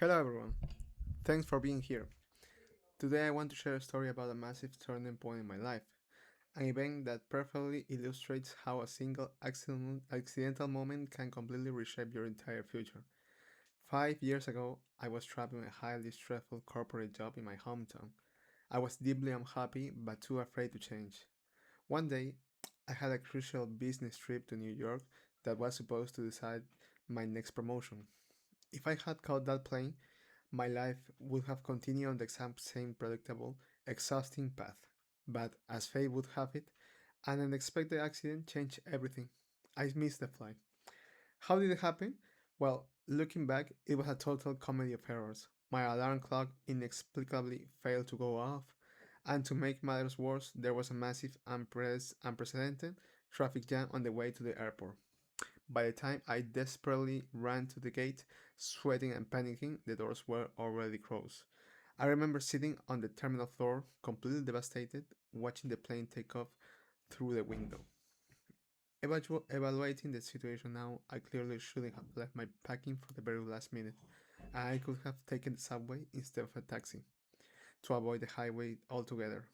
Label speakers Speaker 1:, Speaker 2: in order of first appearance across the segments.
Speaker 1: Hello everyone, thanks for being here. Today I want to share a story about a massive turning point in my life, an event that perfectly illustrates how a single accidental moment can completely reshape your entire future. 5 years ago, I was trapped in a highly stressful corporate job in my hometown. I was deeply unhappy but too afraid to change. One day, I had a crucial business trip to New York that was supposed to decide my next promotion. If I had caught that plane, my life would have continued on the exact same predictable, exhausting path. But as fate would have it, an unexpected accident changed everything. I missed the flight. How did it happen? Well, looking back, it was a total comedy of errors. My alarm clock inexplicably failed to go off, and to make matters worse, there was a massive, unprecedented traffic jam on the way to the airport. By the time I desperately ran to the gate, sweating and panicking, the doors were already closed. I remember sitting on the terminal floor, completely devastated, watching the plane take off through the window. Evaluating the situation now, I clearly shouldn't have left my packing for the very last minute, and I could have taken the subway instead of a taxi to avoid the highway altogether.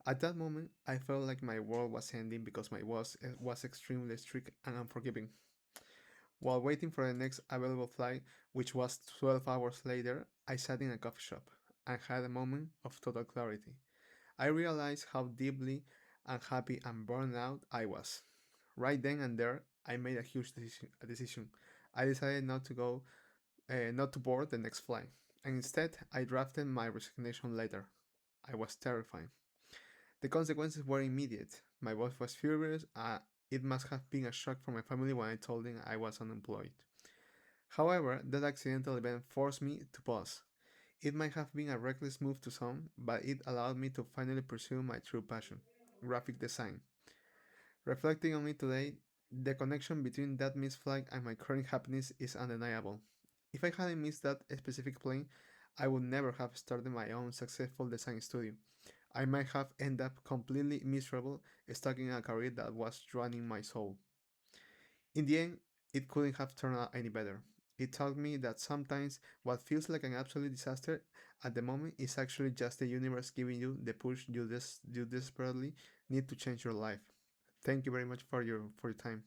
Speaker 1: At that moment, I felt like my world was ending because my boss was extremely strict and unforgiving. While waiting for the next available flight, which was 12 hours later, I sat in a coffee shop and had a moment of total clarity. I realized how deeply unhappy and burned out I was. Right then and there, I made a huge decision. I decided not to board the next flight, and instead, I drafted my resignation letter. I was terrified. The consequences were immediate. My boss was furious. It must have been a shock for my family when I told them I was unemployed. However, that accidental event forced me to pause. It might have been a reckless move to some, but it allowed me to finally pursue my true passion, graphic design. Reflecting on it today, the connection between that missed flight and my current happiness is undeniable. If I hadn't missed that specific plane, I would never have started my own successful design studio. I might have ended up completely miserable, stuck in a career that was draining my soul. In the end, it couldn't have turned out any better. It taught me that sometimes what feels like an absolute disaster at the moment is actually just the universe giving you the push you desperately need to change your life. Thank you very much for your time.